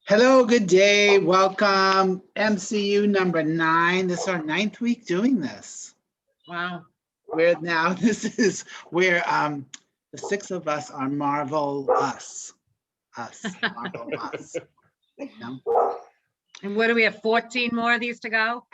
Hello, good day. Welcome. MCU number 9. This is our 9th week doing this. Wow. We're now, this is where the 6 of us are Marvel us. Marvel us. You know? And what do we have, 14 more of these to go?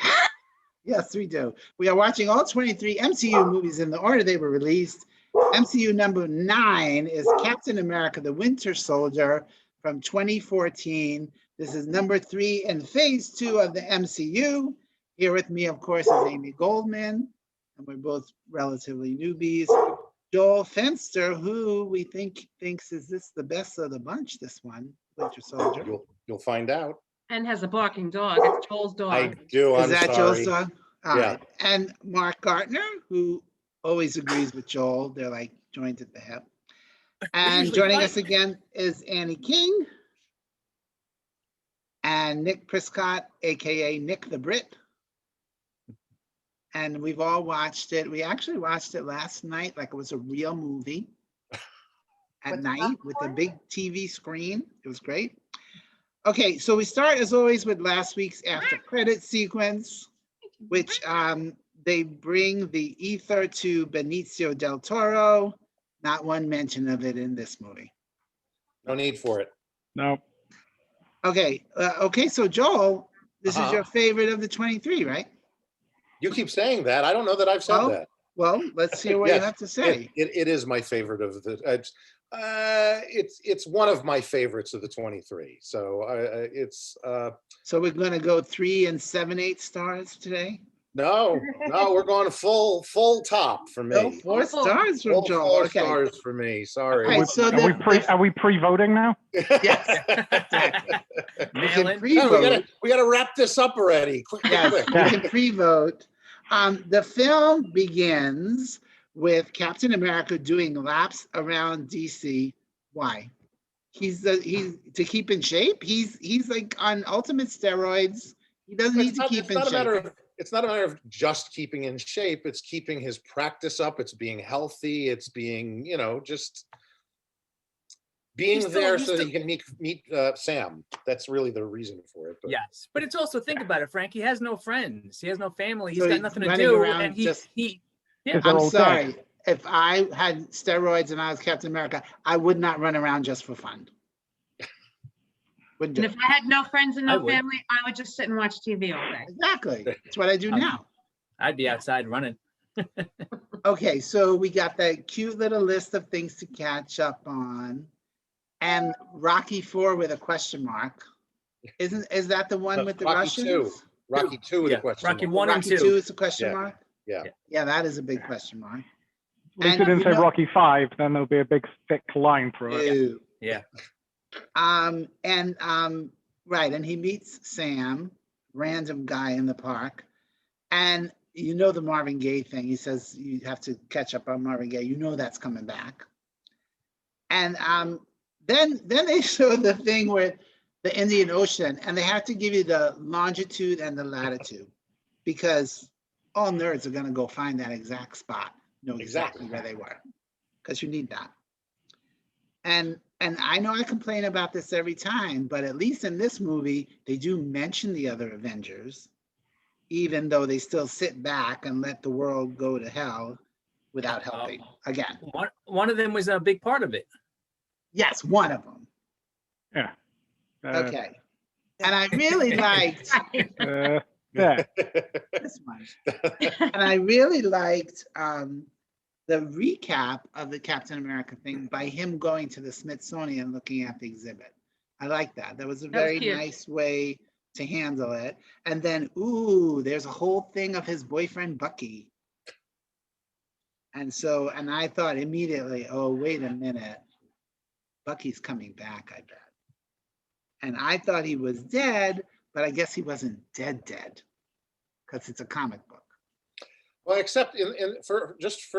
Yes, we do. We are watching all 23 MCU movies in the order they were released. MCU number 9 is Captain America, the Winter Soldier from 2014. This is number 3 in phase 2 of the MCU. Here with me, of course, is Amy Goldman, and we're both relatively newbies. Joel Fenster, who we thinks is this the best of the bunch, this one, Winter Soldier. You'll find out. And has a barking dog. It's Joel's dog. I do. Is I'm that sorry. Joel's dog? All Yeah. right. And Mark Gartner, who always agrees with Joel. They're like joined at the hip. And usually joining fight. us again is Annie King and Nick Prescott, aka Nick the Brit. And we've all watched it. We actually watched it last night like it was a real movie at night with a big TV screen. It was great. Okay, so we start as always with last week's after credit sequence, which they bring the ether to Benicio del Toro. Not one mention of it in this movie. No need for it. No. Okay, so Joel, this is Uh-huh. your favorite of the 23, right? You keep saying that. I don't know that I've said Well, that. Well, let's hear what you Yes, have to say. It is my favorite of the. It's one of my favorites of the 23. So it's So we're going to go 3 and 7/8 stars today. no, we're going full top for me. No, 4 stars from Full Joel. 4 Okay. stars for me. Sorry. All right, so Are we pre-voting now? yes, exactly. We can Mail-in? pre-vote. we gotta wrap this up already. Quick. Yes, we can pre-vote. The film begins with Captain America doing laps around DC. Why? He's to keep in shape. He's like on ultimate steroids. He doesn't need to keep in shape. It's not a matter of just keeping in shape. It's keeping his practice up. It's being healthy. It's being, just being there so that he can meet Sam. That's really the reason for it. But. Yes, but it's also, think about it, Frank. He has no friends. He has no family. He's So got he's nothing to running do. around And just- he Because they're I'm all sorry. dead. If I had steroids and I was Captain America, I would not run around just for fun. Wouldn't do And it. if I had no friends and I no would. family, I would just sit and watch TV all day. Exactly. That's what I do now. I'd be outside running. Okay, so we got that cute little list of things to catch up on. And Rocky 4 with a question mark. Is that the one with the Rocky Russians? 2. Rocky 2 with Yeah, a question. Rocky mark. 1 and Rocky 2. 2 is a question Yeah. mark? Yeah. Yeah, that is a big question mark. At least And it didn't you say know- Rocky 5, then there'll be a big thick line through it. Ew. Yeah. Right, and he meets Sam, random guy in the park, and you know the Marvin Gaye thing. He says you have to catch up on Marvin Gaye. You know that's coming back. And then they show the thing with the Indian Ocean, and they have to give you the longitude and the latitude because all nerds are gonna go find that exact spot, know exactly where they were, because you need that. And I know I complain about this every time, but at least in this movie, they do mention the other Avengers, even though they still sit back and let the world go to hell without helping. Again, One of them was a big part of it. yes, one of them. Yeah. Okay. And I really liked Yeah. this one. And I really liked the recap of the Captain America thing by him going to the Smithsonian looking at the exhibit. I like that. That was a That was very cute. nice way to handle it. And then, ooh, there's a whole thing of his boyfriend Bucky. And I thought immediately, oh, wait a minute. Bucky's coming back, I bet. And I thought he was dead, but I guess he wasn't dead, because it's a comic book. Well, except for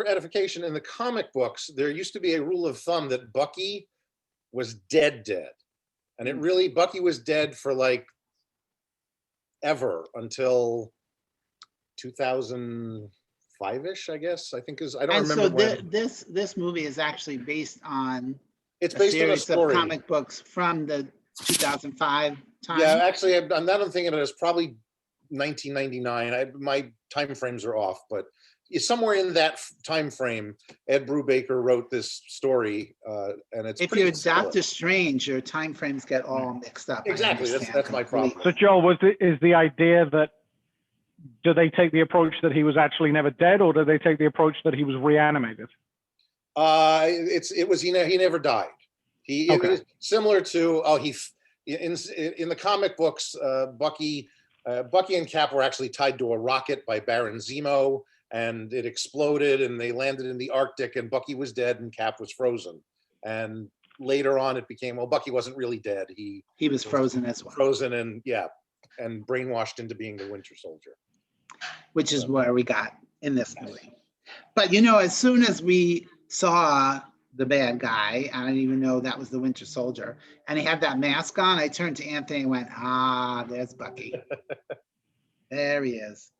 edification, in the comic books, there used to be a rule of thumb that Bucky was dead. And Bucky was dead for like ever until 2005-ish, I guess. I don't remember when. This movie is actually based on It's a based on a series of story. comic books from the 2005 time. Yeah, actually, I'm not thinking of it as probably 1999. My time frames are off, but somewhere in that time frame, Ed Brubaker wrote this story, and it's If pretty you're similar. Doctor Strange, your time frames get all mixed up. I Exactly, understand that's my problem. completely. So Joel, is the idea that do they take the approach that he was actually never dead, or do they take the approach that he was reanimated? He never died. It Okay. was similar to in the comic books, Bucky and Cap were actually tied to a rocket by Baron Zemo, and it exploded, and they landed in the Arctic, and Bucky was dead, and Cap was frozen. And later on, it became, well, Bucky wasn't really dead. He He was frozen as well, frozen and brainwashed into being the Winter Soldier. which is where we got in this movie. But as soon as we saw the bad guy, I didn't even know that was the Winter Soldier, and he had that mask on, I turned to Anthony and went, there's Bucky. There he is.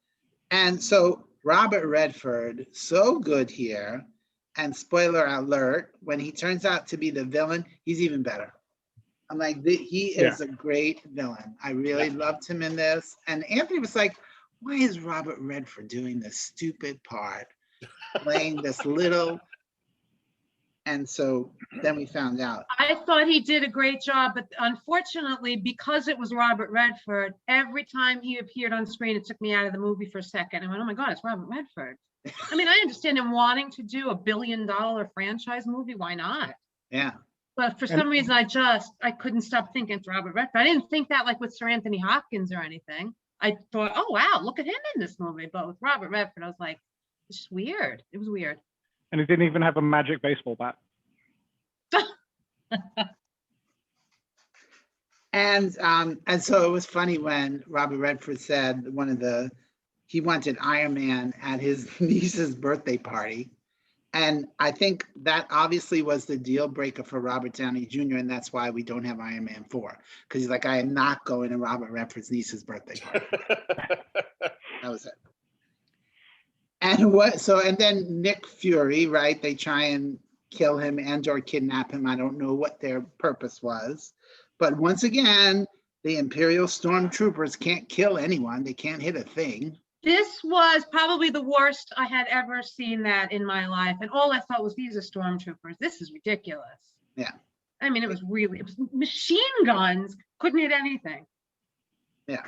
And so Robert Redford, so good here. And spoiler alert, when he turns out to be the villain, he's even better. I'm like, he is a great villain. I really loved him in this. And Anthony was like, why is Robert Redford doing this stupid part, playing this little? And so then we found out. I thought he did a great job, but unfortunately, because it was Robert Redford, every time he appeared on screen, it took me out of the movie for a second. I went, oh my God, it's Robert Redford. I mean, I understand him wanting to do a $1 billion franchise movie. Why not? Yeah. But for some reason, I couldn't stop thinking it's Robert Redford. I didn't think that like with Sir Anthony Hopkins or anything. I thought, oh, wow, look at him in this movie. But with Robert Redford, I was like, it's just weird. It was weird. And he didn't even have a magic baseball bat. And so it was funny when Robert Redford said he wanted Iron Man at his niece's birthday party. And I think that obviously was the deal breaker for Robert Downey Jr. And that's why we don't have Iron Man 4. Because he's like, I am not going to Robert Redford's niece's birthday party. That was it. And then Nick Fury, right? They try and kill him and or kidnap him. I don't know what their purpose was. But once again, the Imperial Stormtroopers can't kill anyone. They can't hit a thing. This was probably the worst I had ever seen that in my life. And all I thought was, these are stormtroopers. This is ridiculous. Yeah. I mean, it was machine guns, couldn't hit anything. Yeah.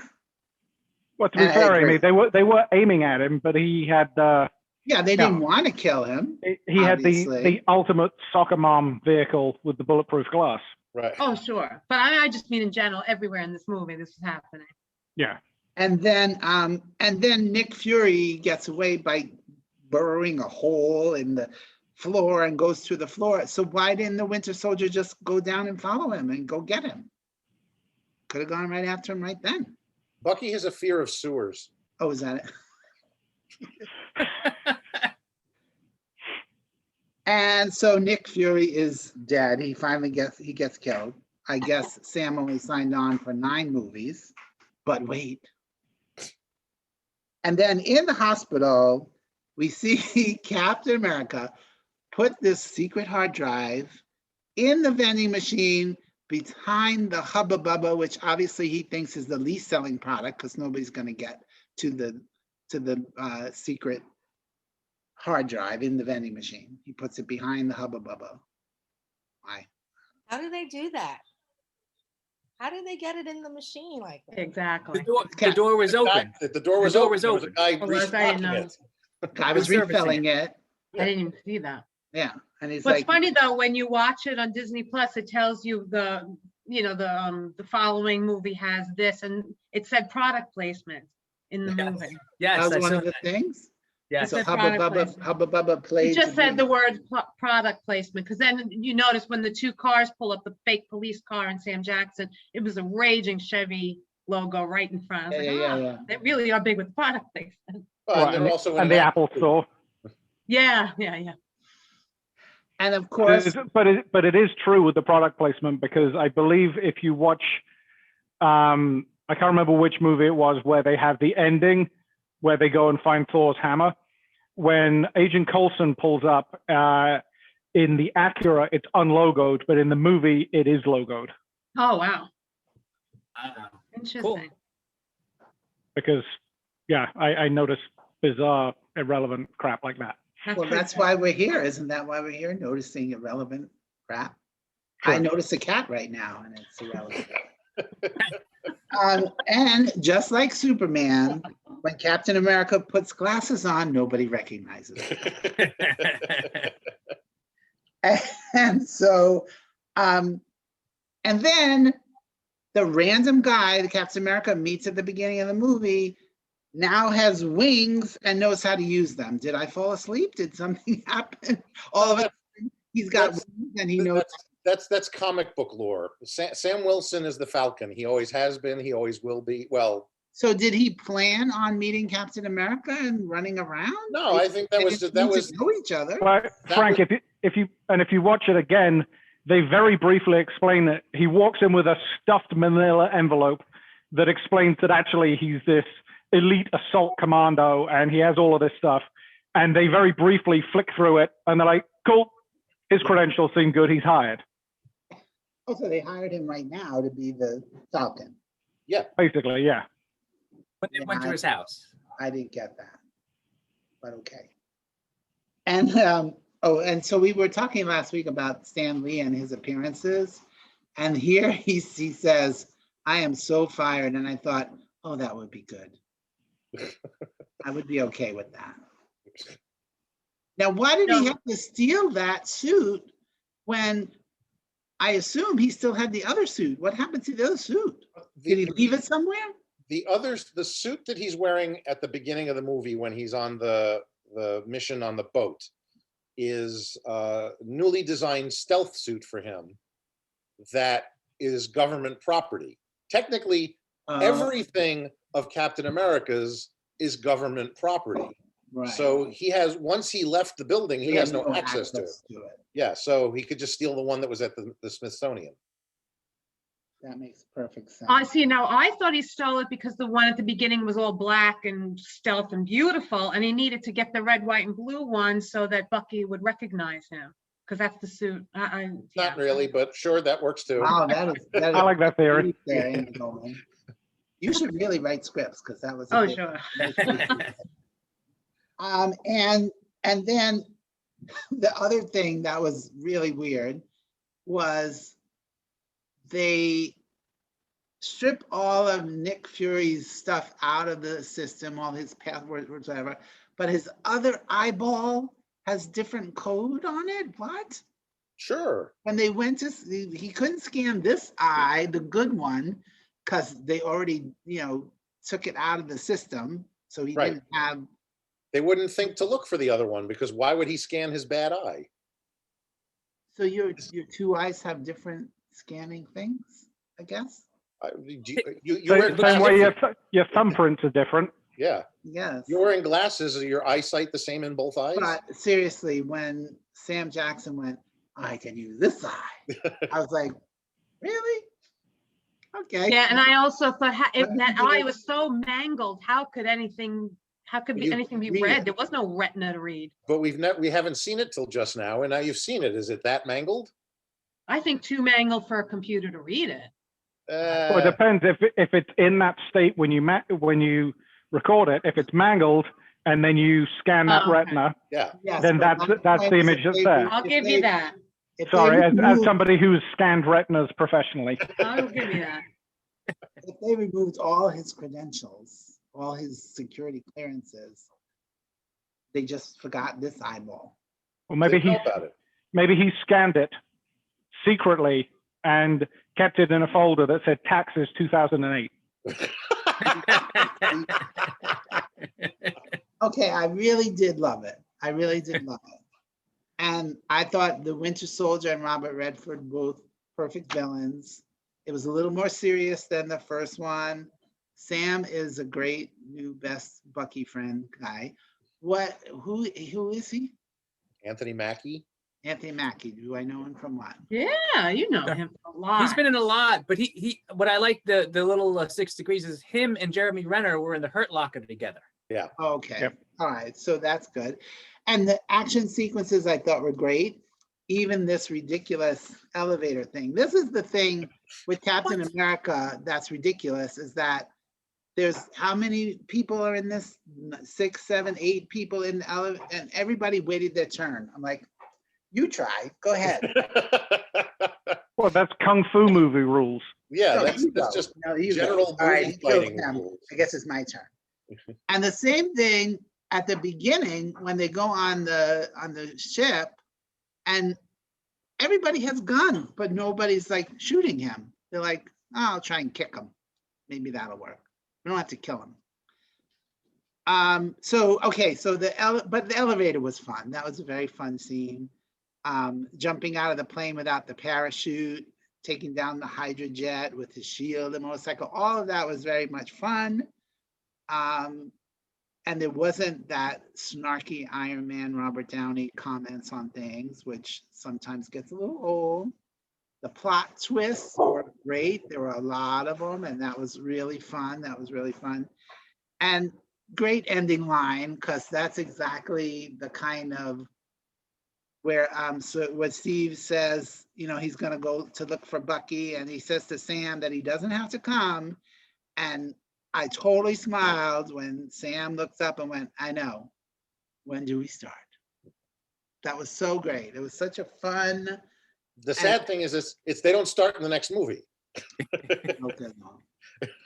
Well, to be I fair, agree. Amy, they were aiming at him, but he had Yeah, they didn't want to kill him. he had Obviously. the ultimate soccer mom vehicle with the bulletproof glass. Right. Oh, sure. But I just mean in general, everywhere in this movie, this is happening. Yeah. And then Nick Fury gets away by burrowing a hole in the floor and goes through the floor. So why didn't the Winter Soldier just go down and follow him and go get him? Could have gone right after him right then. Bucky has a fear of sewers. Oh, is that it? And so Nick Fury is dead. He finally gets killed. I guess Sam only signed on for 9 movies, but wait. And then in the hospital, we see Captain America put this secret hard drive in the vending machine behind the Hubba Bubba, which obviously he thinks is the least selling product because nobody's going to get to the secret hard drive in the vending machine. He puts it behind the Hubba Bubba. Why? How do they do that? How did they get it in the machine like that? Exactly. The door was open. The door was The door open. was There was a open. guy Oh, was I? I didn't restocking know. it. I was servicing refilling it. I didn't even see that. Yeah. And he's What's like, funny though, when you watch it on Disney Plus, it tells you the following movie has this, and it said product placement in the Yes. movie. Yes, that was I one saw of the that. things. Yes. So said Hubba product Bubba played. It just to said be- the word product placement, because then you notice when the 2 cars pull up, the fake police car and Sam Jackson, it was a raging Chevy logo right in front. I was like, Yeah. they really are big with product placement. Well, Right, and also in and the that- Apple Store. Yeah. And of course, But it is true with the product placement, because I believe if you watch, I can't remember which movie it was where they have the ending where they go and find Thor's hammer. When Agent Coulson pulls up in the Acura, it's unlogoed, but in the movie it is logoed. Oh, wow. Interesting. because, yeah, I notice bizarre, irrelevant crap like that. That's Well, pretty that's good. why we're here. Isn't that why we're here? Noticing irrelevant crap. I Sure. notice a cat right now and it's irrelevant. And just like Superman, when Captain America puts glasses on, nobody recognizes it. And so, and then the random guy that Captain America meets at the beginning of the movie now has wings and knows how to use them. Did I fall asleep? Did something happen? All of a sudden, he's got That's- wings and he knows. That's comic book lore. Sam Wilson is the Falcon. He always has been. He always will be. Well, So did he plan on meeting Captain America and running around? no, I think that They was didn't that need to was know each other. But Frank, if you watch it again, they very briefly explain that he walks in with a stuffed manila envelope that explains that actually he's this elite assault commando and he has all of this stuff. And they very briefly flick through it and they're like, cool, his credentials seem good, he's hired. Also, they hired him right now to be the Falcon. Basically, yeah. When they went to Yeah, his house. I didn't get that, but okay. And and so we were talking last week about Stan Lee and his appearances, and here he says, "I am so fired," and I thought, "Oh, that would be good. I would be okay with that." Now, why did he No. have to steal that suit when I assume he still had the other suit? What happened to the other suit? Did he leave it somewhere? the suit that he's wearing at the beginning of the movie when he's on the mission on the boat is a newly designed stealth suit for him that is government property. Technically, everything of Captain America's is government property. Right. So he has, once he left the building, he has no access to it. Yeah, so he could just steal the one that was at the Smithsonian. That makes perfect sense. I see. Now, I thought he stole it because the one at the beginning was all black and stealth and beautiful, and he needed to get the red, white, and blue one so that Bucky would recognize him, because that's the suit. Yeah. Not really, but sure, that works too. Wow, that is. I like that theory. There, Amy Goldman. You should really write scripts because that was. a Oh, big- sure. And then the other thing that was really weird was they strip all of Nick Fury's stuff out of the system, all his passwords, whatever, but his other eyeball has different code on it. What? Sure. When they went to, he couldn't scan this eye, the good one, because they already, took it out of the system. So he Right. didn't have. They wouldn't think to look for the other one because why would he scan his bad eye? So your two eyes have different scanning things, I guess. You wear Same way glasses. your thumbprints are different. Yeah, Yes. you're wearing glasses. Is your eyesight the same in both eyes? But seriously, when Sam Jackson went, I can use this eye, I was like, really? Okay. Yeah, and I also thought if What that did eye you- was so mangled, how could anything You be read read? it. There was no retina to read. But we haven't seen it till just now, and now you've seen it. Is it that mangled? I think too mangled for a computer to read it. Well, it depends if it's in that state when you record it. If it's mangled and then you scan that Oh, okay. retina, Yeah, Yes, then but that's my the point is image if that's they there. re- I'll if give they- you that. if they sorry, as removed- somebody who's scanned retinas professionally. I'll give you that. If they removed all his credentials, all his security clearances, they just forgot this eyeball. Or maybe Think about it. he scanned it secretly and kept it in a folder that said taxes 2008. Okay, I really did love it. I really did love it. And I thought the Winter Soldier and Robert Redford both perfect villains. It was a little more serious than the first one. Sam is a great new best Bucky friend guy. Who is he? Anthony Mackie. Anthony Mackie. Do I know him from what? Yeah, you know him a lot. He's been in a lot, but he what I like the little 6 degrees is him and Jeremy Renner were in the Hurt Locker together. Okay. Yep. All right. So that's good. And the action sequences I thought were great. Even this ridiculous elevator thing. This is the thing with Captain America, that's ridiculous, is that there's how many people are in this? 6, 7, 8 people in the elevator, and everybody waited their turn. I'm like, you try, go ahead. Well, that's kung fu movie rules. Yeah, No, that's you go. just No, you go. general All right, movie he killed fighting him. rules. I guess it's my turn. And the same thing at the beginning when they go on the ship, and everybody has guns, but nobody's like shooting him. They're like, oh, I'll try and kick him. Maybe that'll work. We don't have to kill him. So okay, so the elevator was fun. That was a very fun scene. Jumping out of the plane without the parachute, taking down the Hydra jet with his shield, the motorcycle, all of that was very much fun. And there wasn't that snarky Iron Man Robert Downey comments on things, which sometimes gets a little old. The plot twists were great. There were a lot of them, and that was really fun. That was really fun. And great ending line, because that's exactly the kind of where so what Steve says, you know, he's gonna go to look for Bucky, and he says to Sam that he doesn't have to come. And I totally smiled when Sam looked up and went, I know. When do we start? That was so great. It was such a fun. The sad thing is, it's they don't start in the next movie. Okay, no.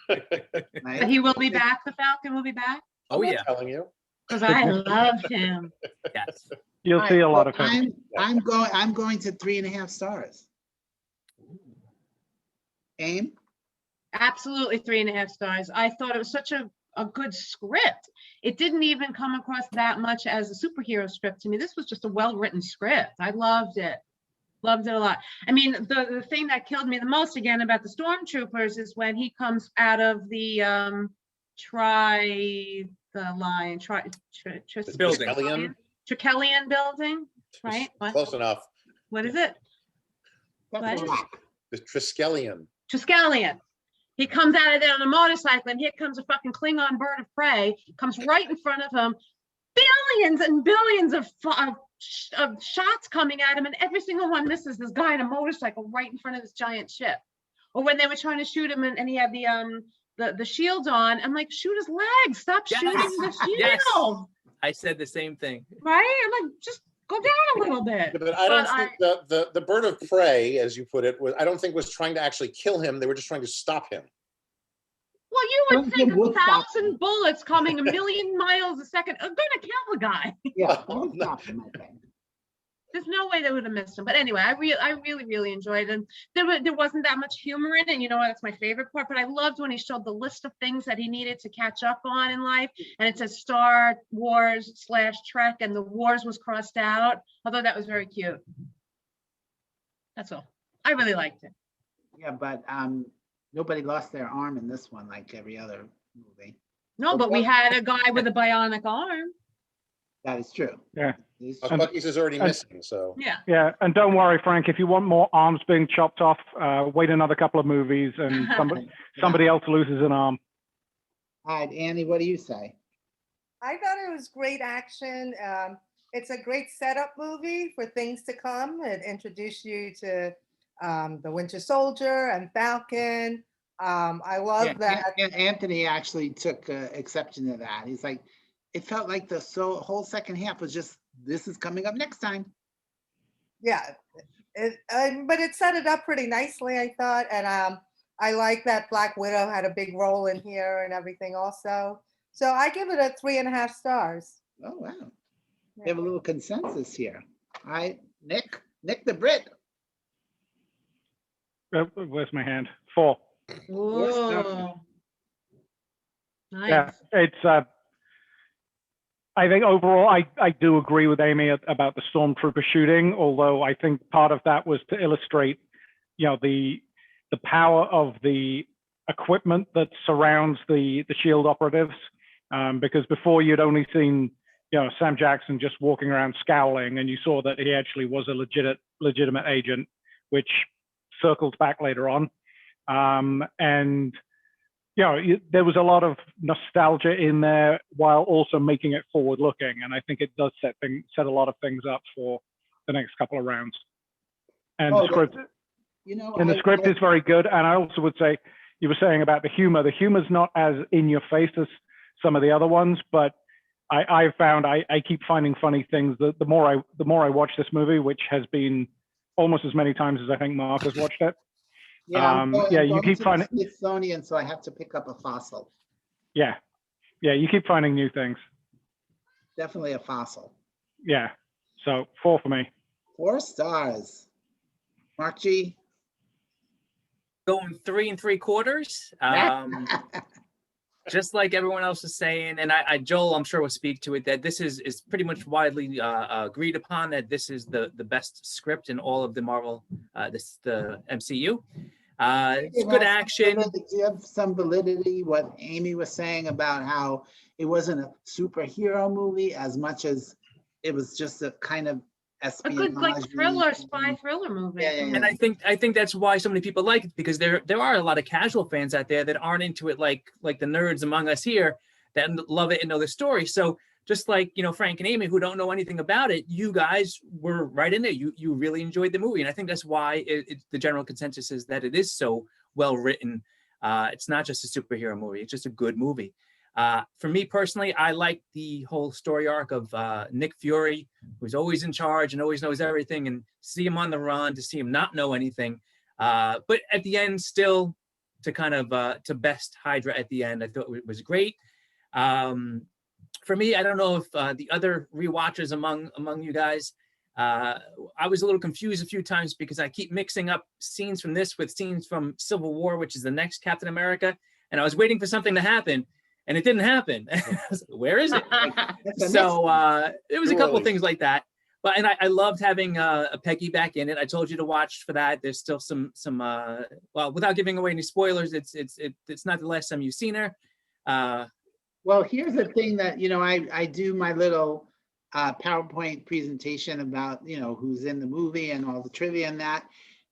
But Right? he will be back, the Falcon will be back, Oh, I'm not yeah. telling you. because I love him. Yes. You'll see a lot of him. I'm going to 3.5 stars. Aim? Absolutely 3.5 stars. I thought it was such a good script. It didn't even come across that much as a superhero script to me. This was just a well-written script. I loved it. Loved it a lot. I mean, the thing that killed me the most again about the stormtroopers is when he comes out of the Triskelion? Trikelian building, right? What? Close enough. What is it? That's What? black. The Triskelion. Triskelion. He comes out of there on a motorcycle, and here comes a fucking Klingon bird of prey, comes right in front of him. Billions and billions of shots coming at him, and every single one misses this guy on a motorcycle right in front of this giant ship. Or when they were trying to shoot him, and he had the shield on, I'm like, shoot his legs, stop Yes. shooting the shield. Yes. I said the same thing. Right? I'm like, just go down a little bit. But I don't But think the bird of prey, as you put it, I don't think was trying to actually kill him. They were just trying to stop him. Well, you would Don't think give Woodstock- 1,000 bullets coming a million miles a second are gonna kill the guy. Yeah, Oh, don't no. stop him, I think. There's no way they would have missed him. But anyway, I really enjoyed it. There wasn't that much humor in it. And you know what? That's my favorite part. But I loved when he showed the list of things that he needed to catch up on in life. And it says Star Wars / Trek, and the Wars was crossed out. I thought that was very cute. That's all. I really liked it. Yeah, but nobody lost their arm in this one like every other movie. No, but we had a guy with a bionic arm. That is true. Yeah. It is But true. Bucky's is already missing, so. Yeah. Yeah, and don't worry, Frank, if you want more arms being chopped off, wait another couple of movies and somebody else loses an arm. All right, Annie, what do you say? I thought it was great action. It's a great setup movie for things to come. It introduced you to the Winter Soldier and Falcon. I love Yeah, that. Anthony actually took exception to that. He's like, it felt like the whole second half was just, this is coming up next time. Yeah, but it set it up pretty nicely, I thought. And I like that Black Widow had a big role in here and everything also. So I give it a 3.5 stars. Oh, wow. We have a little consensus here. All right, Nick the Brit. Where's my hand? 4. Whoa. Nice. Yeah, it's. I think overall, I do agree with Amy about the stormtrooper shooting. Although I think part of that was to illustrate, you know, the power of the equipment that surrounds the shield operatives. Because before you'd only seen, you know, Sam Jackson just walking around scowling, and you saw that he actually was a legitimate agent, which circles back later on. And you know, there was a lot of nostalgia in there while also making it forward looking. And I think it does set a lot of things up for the next couple of rounds. And Oh, script, You know, And the script is very good. And I also would say, you were saying about the humor. The humor's not as in your face as some of the other ones, but I found I keep finding funny things. The more I watch this movie, which has been almost as many times as I think Mark has watched it. I'm you going keep to finding. the Smithsonian, so I have to pick up a fossil. Yeah, you keep finding new things. Definitely a fossil. Yeah, so 4 for me. 4 stars. Mark G. Going 3 3/4. Just like everyone else is saying, and Joel, I'm sure will speak to it, that this is pretty much widely agreed upon that this is the best script in all of the Marvel, the MCU. It's good action. Do you have some validity what Amy was saying about how it wasn't a superhero movie as much as it was just a kind of A good like espionage thriller, spy thriller movie. Yeah, yeah, yeah. And I think that's why so many people like it, because there are a lot of casual fans out there that aren't into it like the nerds among us here that love it and know the story. So just like, you know, Frank and Amy, who don't know anything about it, you guys were right in there. You really enjoyed the movie. And I think that's why the general consensus is that it is so well written. It's not just a superhero movie. It's just a good movie. For me personally, I like the whole story arc of Nick Fury, who's always in charge and always knows everything, and see him on the run, to see him not know anything. But at the end, still to kind of to best Hydra at the end, I thought it was great. For me, I don't know if the other rewatchers among you guys, I was a little confused a few times because I keep mixing up scenes from this with scenes from Civil War, which is the next Captain America, and I was waiting for something to happen. And it didn't happen. Where is it? So it was a couple of things like that. But and I loved having a Peggy back in it. I told you to watch for that. There's still some well, without giving away any spoilers, it's not the last time you've seen her. Well, here's the thing that, you know, I do my little PowerPoint presentation about, you know, who's in the movie and all the trivia and that.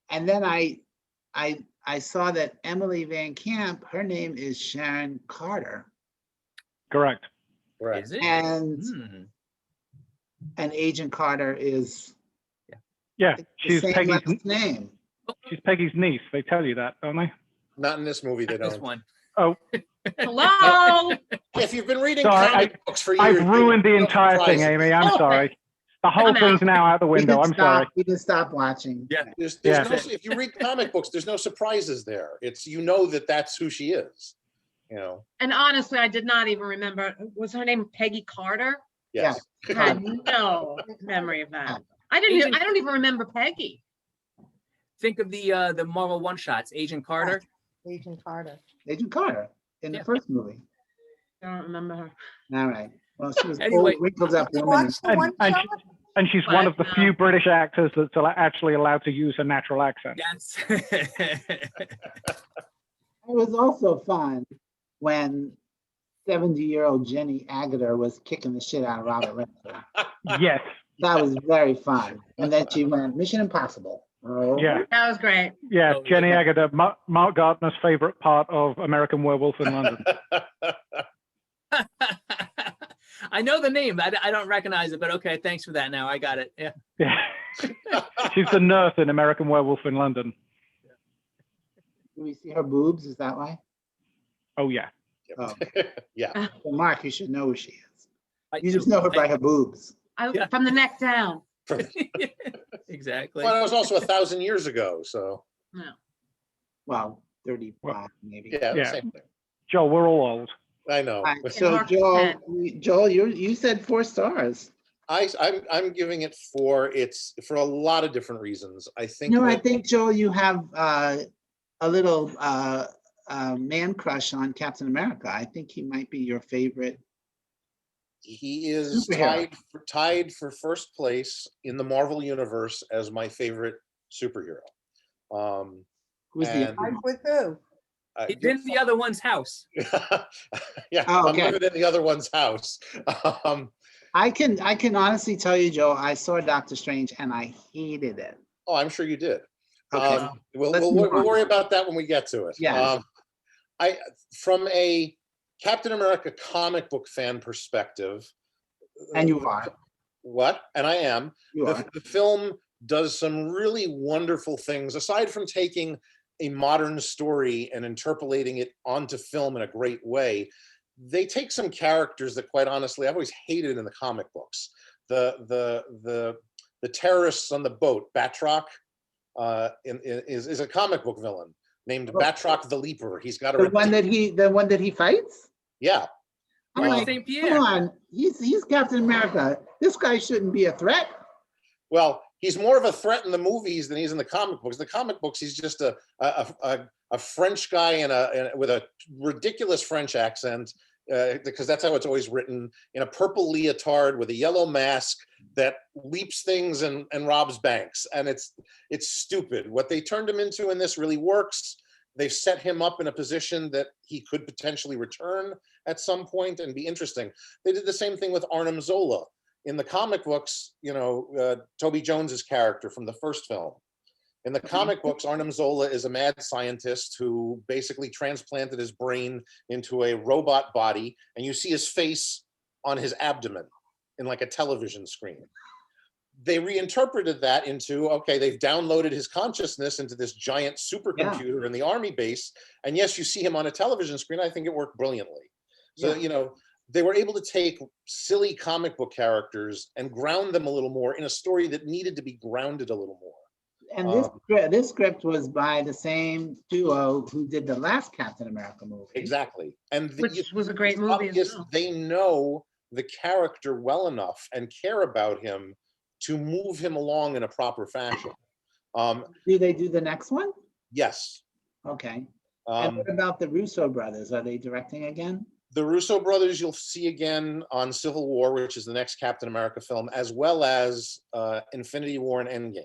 And then I saw that Emily Van Camp, her name is Sharon Carter. Correct. Right. Is it? And Agent Carter is Yeah, the she's same Peggy's last name. she's Peggy's niece. They tell you that, don't they? Not in this movie, they This don't. one. Oh, Hello. If you've been reading Sorry, comic books for years, I've ruined the no entire thing, surprises. Amy. I'm Oh, sorry. The whole I'm out. thing's now out the window. I'm sorry. We can stop watching. Yeah. There's Yeah. no, if you read comic books, there's no surprises there. It's, you know, that's who she is. You know. And honestly, I did not even remember. Was her name Peggy Carter? Yes. I had no memory of that. I don't even remember Peggy. Think of the Marvel one-shots, Agent Carter. Agent Carter. Agent Carter in the Yeah. first movie. I don't remember her. All right. Well, she was Anyway. old, wrinkled up You woman. watched the And, one and, shot? and she's one of the few British actors that's actually allowed to use a natural accent. Yes. It was also fun when 70-year-old Jenny Agutter was kicking the shit out of Robert Redford. Yes. That was very fun. And then she went, Mission Impossible. Oh. Yeah. That was great. Yeah. Oh, Jenny yeah. Agutter, Mark Gardner's favorite part of American Werewolf in London. I know the name. I don't recognize it, but okay, thanks for that. Now I got it. Yeah. Yeah. She's the nurse in American Werewolf in London. Do we see her boobs? Is that why? Oh, yeah. Oh. Yeah. Well, Mark, you should know who she is. I You just do. know her by her boobs. Yeah. From the neck down. Exactly. Well, it was also 1,000 years ago, so No. Well, 35 maybe. yeah, Yeah. same thing. Joel, we're all old. I know. All right, so Mark Joel, you said 4 stars. I'm giving it 4. It's for a lot of different reasons. I think. No, I that- think, Joel, you have a little man crush on Captain America. I think he might be your favorite. He is Superhero. tied for first place in the Marvel universe as my favorite superhero. Who's the And- Like with who? He's in the other one's house. Yeah, Oh, I'm okay. living in the other one's house. I can honestly tell you, Joe, I saw Doctor Strange and I hated it. Oh, I'm sure you did. Okay. We'll Let's move on. worry about that when we get to it. Yeah. From a Captain America comic book fan perspective. And you are. What? And I am. You are. The film does some really wonderful things, aside from taking a modern story and interpolating it onto film in a great way. They take some characters that, quite honestly, I've always hated in the comic books. The terrorists on the boat, Batroc, is a comic book villain named Batroc the Leaper. He's got a The one that he fights? yeah. I'm Frank like, St. come Pierre. on, he's Captain America. This guy shouldn't be a threat. Well, he's more of a threat in the movies than he is in the comic books. The comic books, he's just a French guy with a ridiculous French accent, because that's how it's always written, in a purple leotard with a yellow mask that leaps things and robs banks. And it's stupid. What they turned him into in this really works. They've set him up in a position that he could potentially return at some point and be interesting. They did the same thing with Arnim Zola. In the comic books, Toby Jones's character from the first film. In the comic books, Arnim Zola is a mad scientist who basically transplanted his brain into a robot body, and you see his face on his abdomen in like a television screen. They reinterpreted that into, okay, they've downloaded his consciousness into this giant supercomputer in the army base, and yes, you see him on a television screen. I think it worked brilliantly. So, they were able to take silly comic book characters and ground them a little more in a story that needed to be grounded a little more. And this script was by the same duo who did the last Captain America movie. Exactly. And Which was a great movie as well. They know the character well enough and care about him to move him along in a proper fashion. Do they do the next one? Yes. Okay. And what about the Russo brothers? Are they directing again? The Russo brothers you'll see again on Civil War, which is the next Captain America film, as well as Infinity War and Endgame.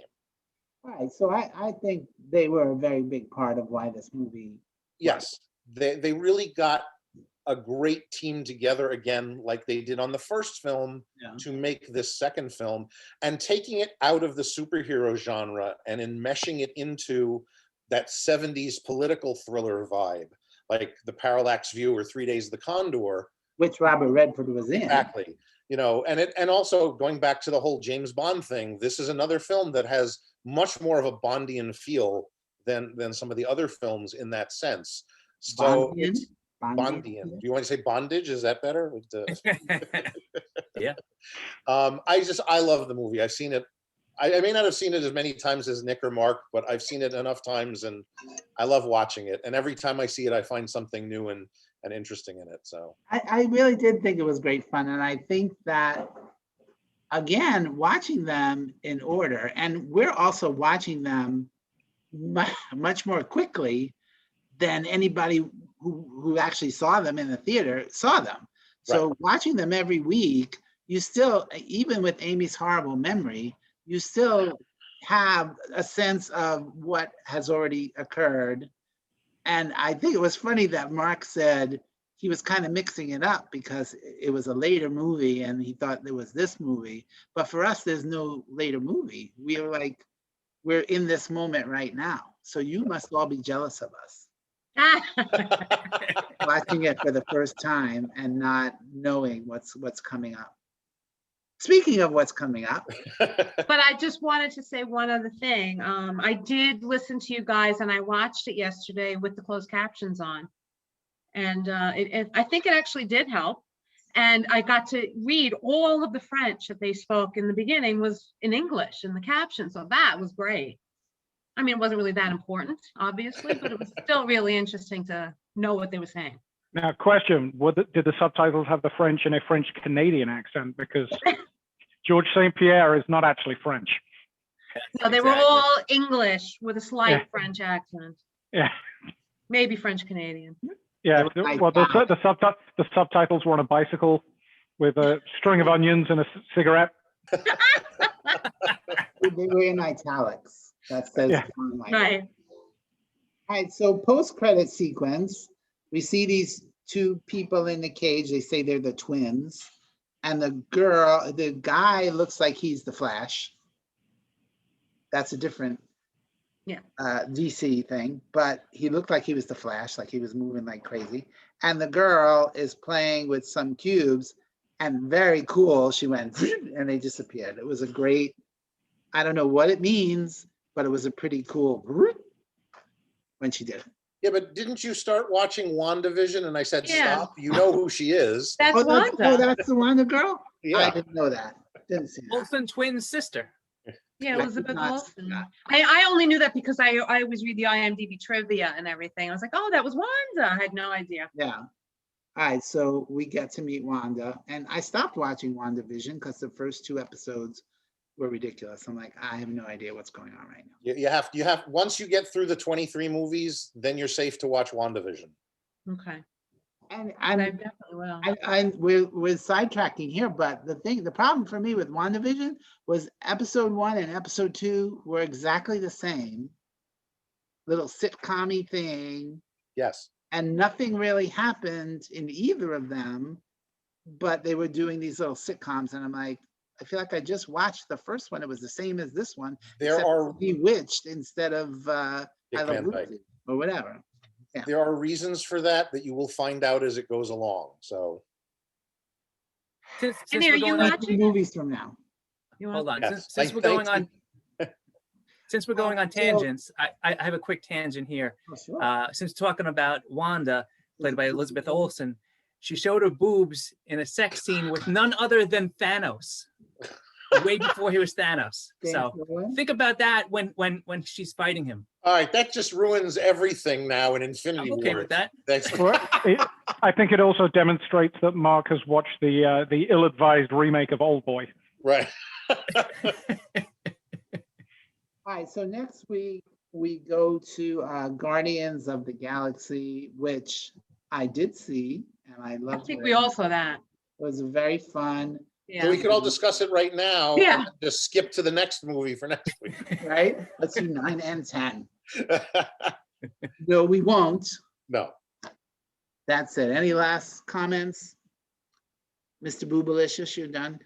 All right, so I think they were a very big part of why this movie. Yes, they really got a great team together again, like they did on the first film, to make this second film, and taking it out of the superhero genre and enmeshing it into that 70s political thriller vibe, like The Parallax View or 3 Days of the Condor, which Robert Redford was in. Exactly. And also going back to the whole James Bond thing, this is another film that has much more of a Bondian feel than some of the other films in that sense. So Bondian. Do you want to say bondage? Is that better? Yeah. I love the movie. I've seen it. I may not have seen it as many times as Nick or Mark, but I've seen it enough times, and I love watching it. And every time I see it, I find something new and interesting in it. So I really did think it was great fun, and I think that, again, watching them in order, and we're also watching them much more quickly than anybody who actually saw them in the theater saw them. So Right. Watching them every week, you still, even with Amy's horrible memory, you still have a sense of what has already occurred. And I think it was funny that Mark said he was kind of mixing it up because it was a later movie and he thought there was this movie. But for us, there's no later movie. We're in this moment right now. So you must all be jealous of us watching it for the first time and not knowing what's coming up. Speaking of what's coming up. But I just wanted to say one other thing. I did listen to you guys and I watched it yesterday with the closed captions on. And I think it actually did help. And I got to read all of the French that they spoke in the beginning was in English in the caption. So that was great. I mean, it wasn't really that important, obviously, but it was still really interesting to know what they were saying. Now, question, did the subtitles have the French in a French-Canadian accent? Because George St. Pierre is not actually French. No, they were all English with a slight French accent. Yeah. Maybe French-Canadian. Yeah, well, the subtitles were on a bicycle with a string of onions and a cigarette. They were in italics. That says Right. All right, so post-credit sequence, we see these two people in the cage. They say they're the twins. And the guy looks like he's the Flash. That's a different DC thing, but he looked like he was the Flash, like he was moving like crazy. And the girl is playing with some cubes, and very cool, she went and they disappeared. It was a great I don't know what it means, but it was a pretty cool when she did it. Yeah, but didn't you start watching WandaVision? And I said, Yeah. stop. You know who she is. That's Oh, Wanda. that's the Wanda girl? I Yeah. didn't know that. Didn't see that. Olsen twins sister. Yeah, I did Elizabeth not see Olsen. that. I only knew that because I always read the IMDb trivia and everything. I was like, oh, that was Wanda. I had no idea. Yeah. All right, so we get to meet Wanda, and I stopped watching WandaVision because the first 2 episodes were ridiculous. I'm like, I have no idea what's going on right now. You have, once you get through the 23 movies, then you're safe to watch WandaVision. Okay. And I I'm definitely will. we're sidetracking here, but the problem for me with WandaVision was episode 1 and episode 2 were exactly the same little sitcom-y thing, Yes. and nothing really happened in either of them, but they were doing these little sitcoms, and I'm like, I feel like I just watched the first one. It was the same as this one, There except are Bewitched instead of I Dick Love Van Dyke. Lucy or whatever. There are reasons for that you will find out as it goes along. So Since Andy, we're are you going on, watching? Movies from now. You want- hold on. Yes, Since I we're going thank on, since we're going on So- tangents, I have a quick tangent here. Oh, sure. Since talking about Wanda, played by Elizabeth Olsen, she showed her boobs in a sex scene with none other than Thanos, way before he was Thanos. So Thanks, Roland. think about that when she's fighting him. all right, that just ruins everything now in Infinity I'm okay War. with that. That's Well, I think it also demonstrates that Mark has watched the ill-advised remake of Old Boy. right. All right, so next week we go to Guardians of the Galaxy, which I did see, and I I loved think it. we all saw that. It was very fun, So we Yeah. could all discuss it right now. Yeah. And just skip to the next movie for next week. right? Let's do 9 and 10. No, we won't. No. That's it. Any last comments? Mr. Boobalicious, you're done?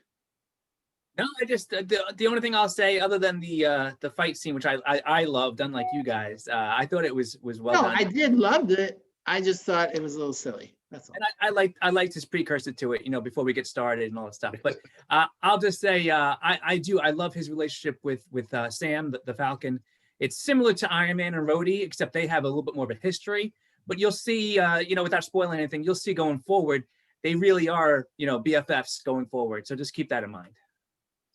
No, I just the only thing I'll say, other than the fight scene, which I loved, unlike you guys, I thought it was well No, done. I did loved it. I just thought it was a little silly. That's all. And I liked his precursor to it, before we get started and all that stuff. But I'll just say I love his relationship with Sam, the Falcon. It's similar to Iron Man and Rhodey, except they have a little bit more of a history. But you'll see, without spoiling anything, you'll see going forward, they really are, BFFs going forward. So just keep that in mind.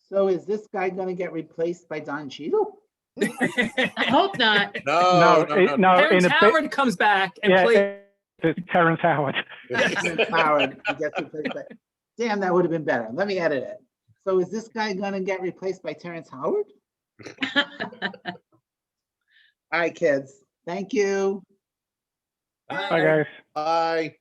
So is this guy gonna get replaced by Don Cheadle? I hope not. No. Terrence in a Howard bit, comes back and yeah, plays. it's Terrence Howard. Howard gets replaced by- Damn, that would have been better. Let me edit it. So is this guy gonna get replaced by Terrence Howard? All right, kids. Thank you. Bye, guys. Bye.